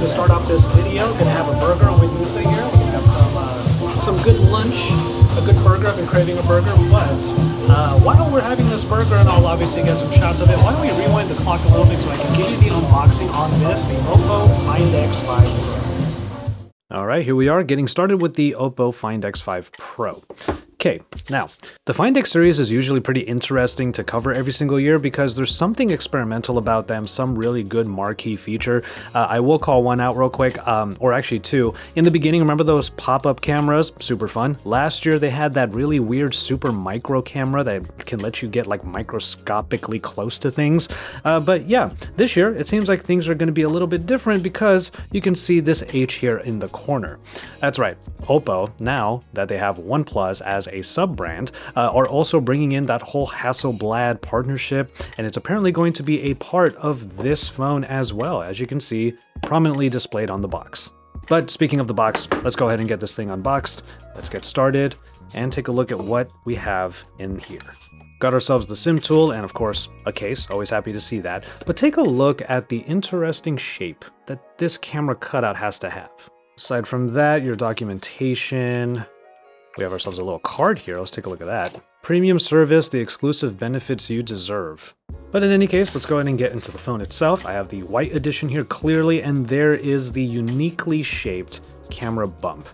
to start off this video. Gonna have a burger with Lisa here. We're gonna have some good lunch, a good burger. I've been craving a burger, but while we're having this burger, and I'll obviously get some shots of it, why don't we rewind the clock a little bit so I can give you the unboxing on this, the Oppo Find X5 Pro. All right, here we are getting started with the Oppo Find X5 Pro. Okay, now, the Find X series is usually pretty interesting to cover every single year because there's something experimental about them, some really good marquee feature. I will call one out real quick, or actually two. In the beginning, remember those pop-up cameras? Super fun. Last year, they had that really weird super micro camera that can let you get like microscopically close to things. But yeah, this year, it seems like things are going to be a little bit different because you can see this H here in the corner. That's right, Oppo, now that they have OnePlus as a sub-brand, are also bringing in that whole Hasselblad partnership, and it's apparently going to be a part of this phone as well, as you can see prominently displayed on the box. But speaking of the box, let's go ahead and get this thing unboxed. Let's get started and take a look at what we have in here. Got ourselves the SIM tool and of course a case, always happy to see that. But take a look at the interesting shape that this camera cutout has to have. Aside from that, your documentation. We have ourselves a little card here. Let's take a look at that. Premium service, the exclusive benefits you deserve. But in any case, let's go ahead and get into the phone itself. I have the white edition here clearly, and there is the uniquely shaped camera bump.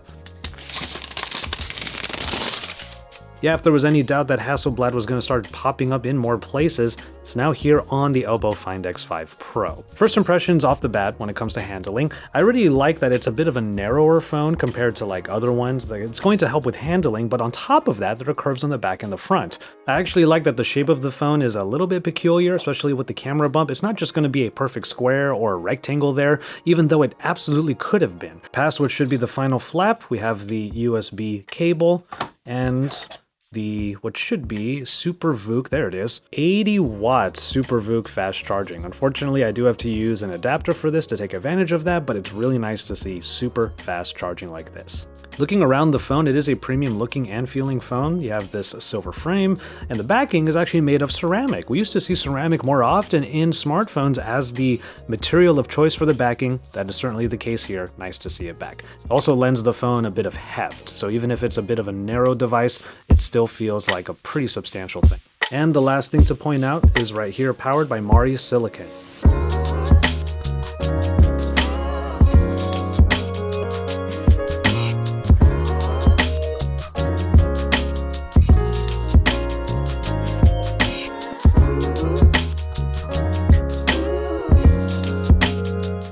Yeah, if there was any doubt that Hasselblad was going to start popping up in more places, it's now here on the Oppo Find X5 Pro. First impressions off the bat when it comes to handling, I really like that it's a bit of a narrower phone compared to like other ones. It's going to help with handling, but on top of that, there are curves on the back and the front. I actually like that the shape of the phone is a little bit peculiar, especially with the camera bump. It's not just going to be a perfect square or a rectangle there, even though it absolutely could have been. Past what should be the final flap, we have the USB cable and the what should be Super VOOC, there it is, 80 watts Super VOOC fast charging. Unfortunately, I do have to use an adapter for this to take advantage of that, but it's really nice to see super fast charging like this. Looking around the phone, it is a premium looking and feeling phone. You have this silver frame, and the backing is actually made of ceramic. We used to see ceramic more often in smartphones as the material of choice for the backing. That is certainly the case here. Nice to see it back. It also lends the phone a bit of heft, so even if it's a bit of a narrow device, it still feels like a pretty substantial thing. And the last thing to point out is right here, powered by MariSilicon.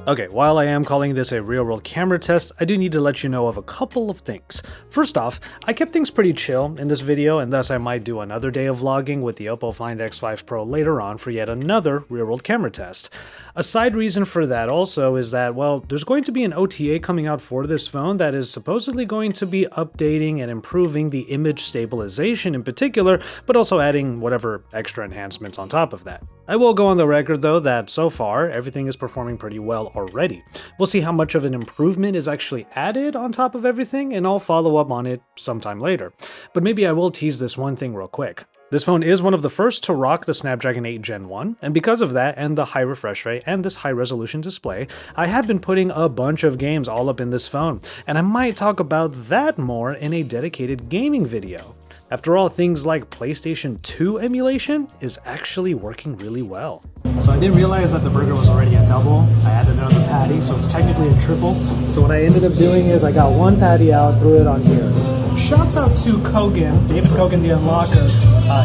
Okay, while I am calling this a real-world camera test, I do need to let you know of a couple of things. First off, I kept things pretty chill in this video, and thus I might do another day of vlogging with the Oppo Find X5 Pro later on for yet another real-world camera test. A side reason for that also is that, well, there's going to be an OTA coming out for this phone that is supposedly going to be updating and improving the image stabilization in particular, but also adding whatever extra enhancements on top of that. I will go on the record though that so far everything is performing pretty well already. We'll see how much of an improvement is actually added on top of everything, and I'll follow up on it sometime later. But maybe I will tease this one thing real quick. This phone is one of the first to rock the Snapdragon 8 Gen 1, and because of that and the high refresh rate and this high resolution display, I have been putting a bunch of games all up in this phone, and I might talk about that more in a dedicated gaming video. After all, things like PlayStation 2 emulation is actually working really well. So I didn't realize that the burger was already a double. I added another patty, so it's technically a triple. So what I ended up doing is I got one patty out, threw it on here. Shouts out to Kogan, David Kogan, the Unlocker.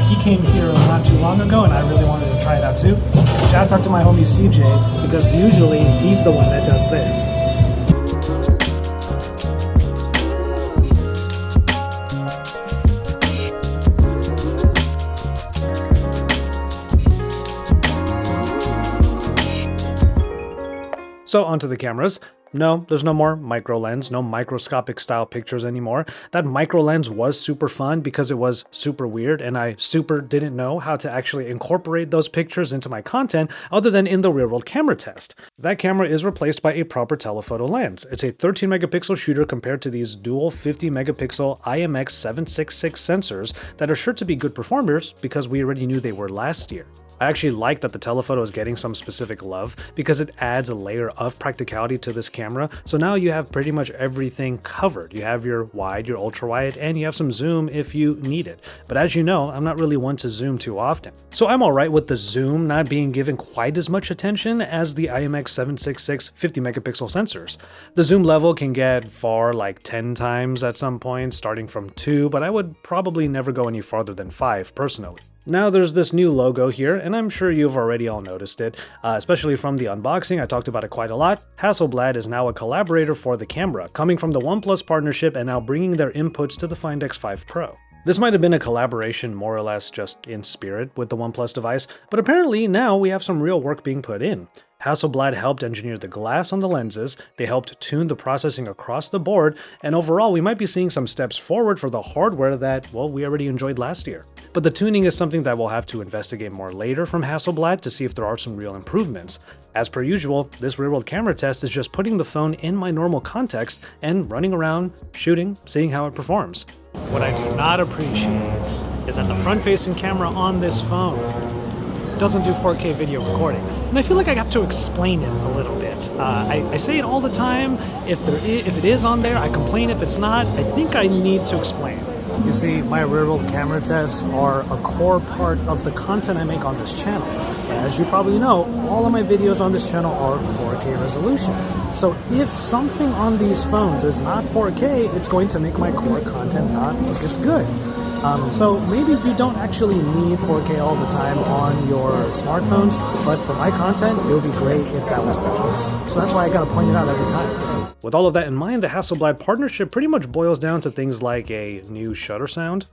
He came here not too long ago, and I really wanted to try it out too. Shouts out to my homie CJ, because usually he's the one that does this. So onto the cameras. No, there's no more microlens, no microscopic style pictures anymore. That microlens was super fun because it was super weird, and I super didn't know how to actually incorporate those pictures into my content other than in the real-world camera test. That camera is replaced by a proper telephoto lens. It's a 13 megapixel shooter compared to these dual 50 megapixel IMX766 sensors that are sure to be good performers because we already knew they were last year. I actually like that the telephoto is getting some specific love because it adds a layer of practicality to this camera. So now you have pretty much everything covered. You have your wide, your ultra wide, and you have some zoom if you need it. But as you know, I'm not really one to zoom too often. So I'm alright with the zoom not being given quite as much attention as the IMX766 50 megapixel sensors. The zoom level can get far like 10 times at some point, starting from 2, but I would probably never go any farther than 5 personally. Now there's this new logo here, and I'm sure you've already all noticed it, especially from the unboxing. I talked about it quite a lot. Hasselblad is now a collaborator for the camera, coming from the OnePlus partnership and now bringing their inputs to the Find X5 Pro. This might have been a collaboration more or less just in spirit with the OnePlus device, but apparently now we have some real work being put in. Hasselblad helped engineer the glass on the lenses, they helped tune the processing across the board, and overall we might be seeing some steps forward for the hardware that, well, we already enjoyed last year. But the tuning is something that we'll have to investigate more later from Hasselblad to see if there are some real improvements. As per usual, this real-world camera test is just putting the phone in my normal context and running around, shooting, seeing how it performs. What I do not appreciate is that the front-facing camera on this phone doesn't do 4K video recording. And I feel like I have to explain it a little bit. I say it all the time. If it is on there, I complain. If it's not, I think I need to explain. You see, my rear-wheel camera tests are a core part of the content I make on this channel. And as you probably know, all of my videos on this channel are 4K resolution. So if something on these phones is not 4K, it's going to make my core content not look as good. So maybe you don't actually need 4K all the time on your smartphones, but for my content, it would be great if that was the case. So that's why I gotta point it out every time. With all of that in mind, the Hasselblad partnership pretty much boils down to things like a new shutter sound.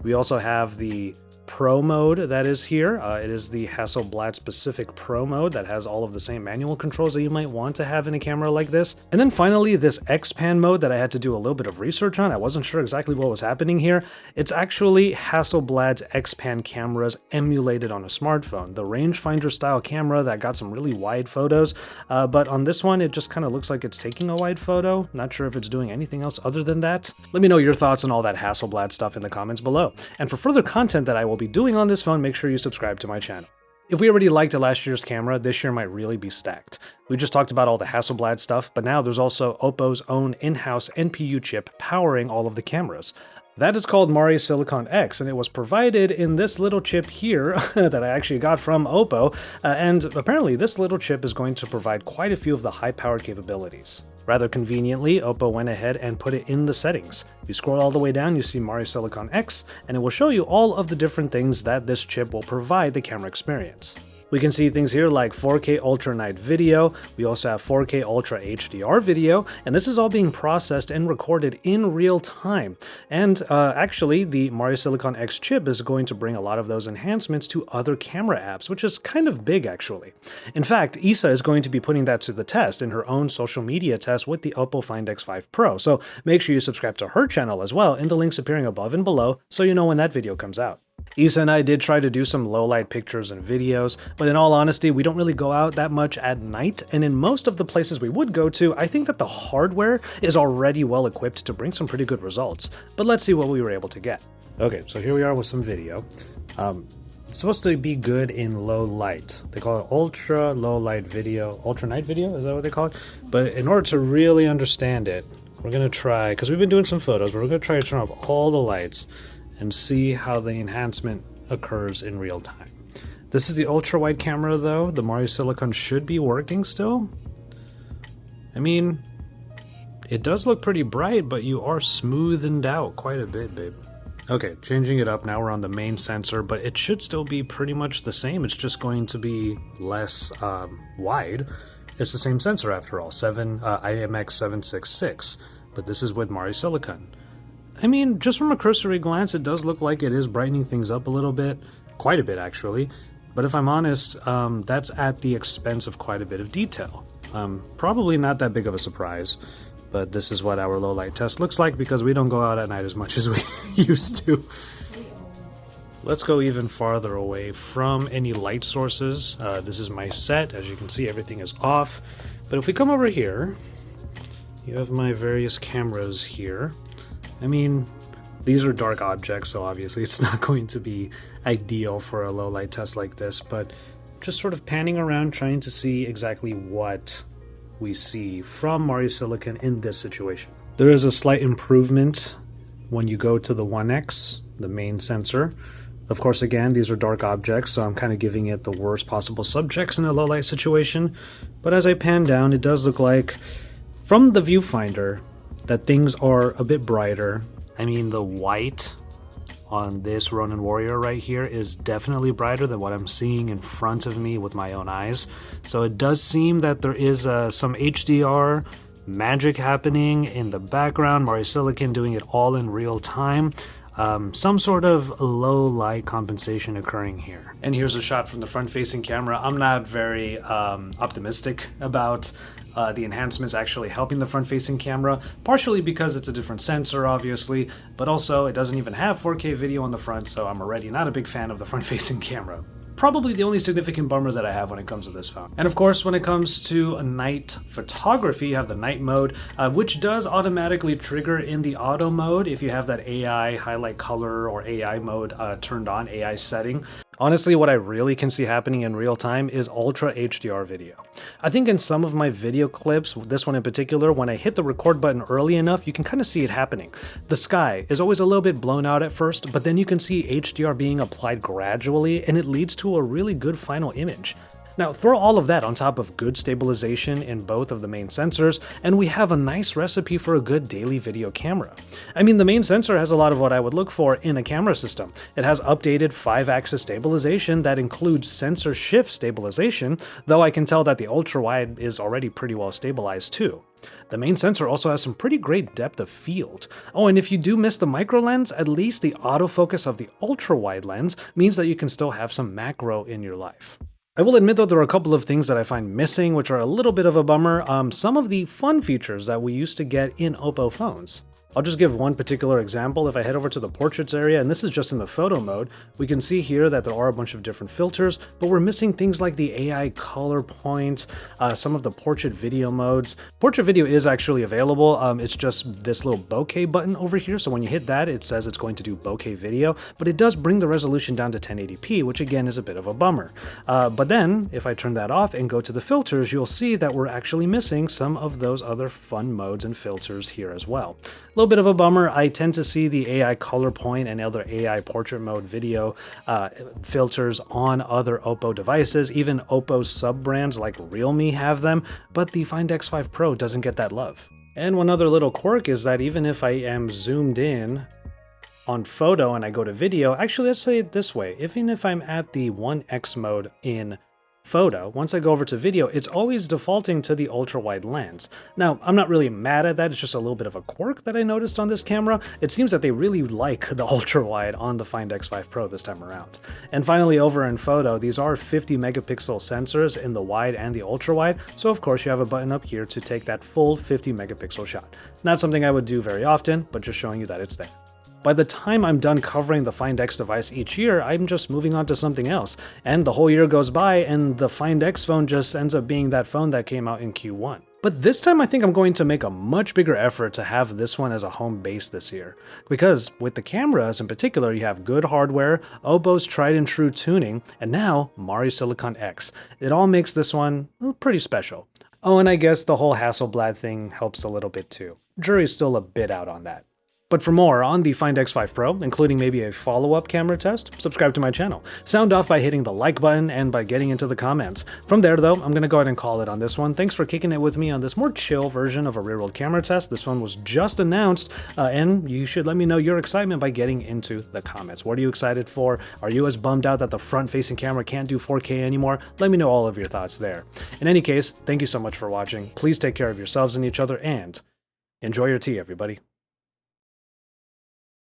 We also have the Pro mode that is here. It is the Hasselblad specific Pro mode that has all of the same manual controls that you might want to have in a camera like this. And then finally, this X-Pan mode that I had to do a little bit of research on. I wasn't sure exactly what was happening here. It's actually Hasselblad's X-Pan cameras emulated on a smartphone. The rangefinder style camera that got some really wide photos, but on this one, it just kind of looks like it's taking a wide photo. Not sure if it's doing anything else other than that. Let me know your thoughts on all that Hasselblad stuff in the comments below. And for further content that I will be doing on this phone, make sure you subscribe to my channel. If we already liked last year's camera, this year might really be stacked. We just talked about all the Hasselblad stuff, but now there's also Oppo's own in-house NPU chip powering all of the cameras. That is called MariSilicon X, and it was provided in this little chip here that I actually got from Oppo, and apparently this little chip is going to provide quite a few of the high-powered capabilities. Rather conveniently, Oppo went ahead and put it in the settings. You scroll all the way down, you see MariSilicon X, and it will show you all of the different things that this chip will provide the camera experience. We can see things here like 4K Ultra Night video, we also have 4K Ultra HDR video, and this is all being processed and recorded in real time. And actually, the MariSilicon X chip is going to bring a lot of those enhancements to other camera apps, which is kind of big actually. In fact, Isa is going to be putting that to the test in her own social media test with the Oppo Find X5 Pro, so make sure you subscribe to her channel as well in the links appearing above and below so you know when that video comes out. Isa and I did try to do some low-light pictures and videos, but in all honesty, we don't really go out that much at night, and in most of the places we would go to, I think that the hardware is already well equipped to bring some pretty good results, but let's see what we were able to get. Okay, so here we are with some video. It's supposed to be good in low light. They call it ultra low light video, ultra night video, is that what they call it? But in order to really understand it, we're gonna try, because we've been doing some photos, but we're gonna try to turn off all the lights and see how the enhancement occurs in real time. This is the ultra wide camera though. The MariSilicon should be working still. I mean, it does look pretty bright, but you are smoothened out quite a bit, babe. Okay, changing it up, now we're on the main sensor, but it should still be pretty much the same. It's just going to be less wide. It's the same sensor after all, IMX766, but this is with MariSilicon. I mean, just from a cursory glance, it does look like it is brightening things up a little bit, quite a bit actually, but if I'm honest, that's at the expense of quite a bit of detail. Probably not that big of a surprise, but this is what our low light test looks like because we don't go out at night as much as we used to. Let's go even farther away from any light sources. This is my set. As you can see, everything is off, but if we come over here, you have my various cameras here. I mean, These are dark objects, so obviously it's not going to be ideal for a low light test like this, but just sort of panning around trying to see exactly what we see from MariSilicon in this situation. There is a slight improvement when you go to the 1X, the main sensor. Of course, again, these are dark objects, so I'm kind of giving it the worst possible subjects in a low light situation. But as I pan down, it does look like, from the viewfinder, that things are a bit brighter. I mean, the white on this Ronin Warrior right here is definitely brighter than what I'm seeing in front of me with my own eyes. So it does seem that there is some HDR magic happening in the background, MariSilicon doing it all in real time. Some sort of low light compensation occurring here. And here's a shot from the front-facing camera. I'm not very optimistic about the enhancements actually helping the front-facing camera, partially because it's a different sensor, obviously, but also it doesn't even have 4K video on the front, so I'm already not a big fan of the front-facing camera. Probably the only significant bummer that I have when it comes to this phone. And of course, when it comes to night photography, you have the night mode, which does automatically trigger in the auto mode if you have that AI highlight color or AI mode turned on, AI setting. Honestly, what I really can see happening in real time is Ultra HDR video. I think in some of my video clips, this one in particular, when I hit the record button early enough, you can kind of see it happening. The sky is always a little bit blown out at first, but then you can see HDR being applied gradually, and it leads to a really good final image. Now, throw all of that on top of good stabilization in both of the main sensors, and we have a nice recipe for a good daily video camera. I mean, the main sensor has a lot of what I would look for in a camera system. It has updated 5-axis stabilization that includes sensor shift stabilization, though I can tell that the ultra-wide is already pretty well stabilized too. The main sensor also has some pretty great depth of field. Oh, and if you do miss the micro lens, at least the autofocus of the ultra-wide lens means that you can still have some macro in your life. I will admit though there are a couple of things that I find missing, which are a little bit of a bummer. Some of the fun features that we used to get in Oppo phones. I'll just give one particular example. If I head over to the portraits area, and this is just in the photo mode, we can see here that there are a bunch of different filters, but we're missing things like the AI color point, some of the portrait video modes. Portrait video is actually available. It's just this little bokeh button over here. So when you hit that, it says it's going to do bokeh video, but it does bring the resolution down to 1080p, which again is a bit of a bummer. But then if I turn that off and go to the filters, you'll see that we're actually missing some of those other fun modes and filters here as well. A little bit of a bummer. I tend to see the AI color point and other AI portrait mode video filters on other Oppo devices. Even Oppo's sub-brands like Realme have them, but the Find X5 Pro doesn't get that love. And one other little quirk is that even if I am zoomed in on photo and I go to video, actually let's say it this way, even if I'm at the 1X mode in photo, once I go over to video, it's always defaulting to the ultra-wide lens. Now, I'm not really mad at that, it's just a little bit of a quirk that I noticed on this camera. It seems that they really like the ultra-wide on the Find X5 Pro this time around. And finally, over in photo, these are 50 megapixel sensors in the wide and the ultra-wide, so of course you have a button up here to take that full 50 megapixel shot. Not something I would do very often, but just showing you that it's there. By the time I'm done covering the Find X device each year, I'm just moving on to something else. And the whole year goes by and the Find X phone just ends up being that phone that came out in Q1. But this time I think I'm going to make a much bigger effort to have this one as a home base this year. Because with the cameras in particular, you have good hardware, Oppo's tried and true tuning, and now MariSilicon X. It all makes this one pretty special. Oh, and I guess the whole Hasselblad thing helps a little bit too. Jury's still a bit out on that. But for more on the Find X5 Pro, including maybe a follow-up camera test, subscribe to my channel. Sound off by hitting the like button and by getting into the comments. From there though, I'm gonna go ahead and call it on this one. Thanks for kicking it with me on this more chill version of a real-world camera test. This one was just announced, and you should let me know your excitement by getting into the comments. What are you excited for? Are you as bummed out that the front-facing camera can't do 4K anymore? Let me know all of your thoughts there. In any case, thank you so much for watching. Please take care of yourselves and each other, and enjoy your tea, everybody.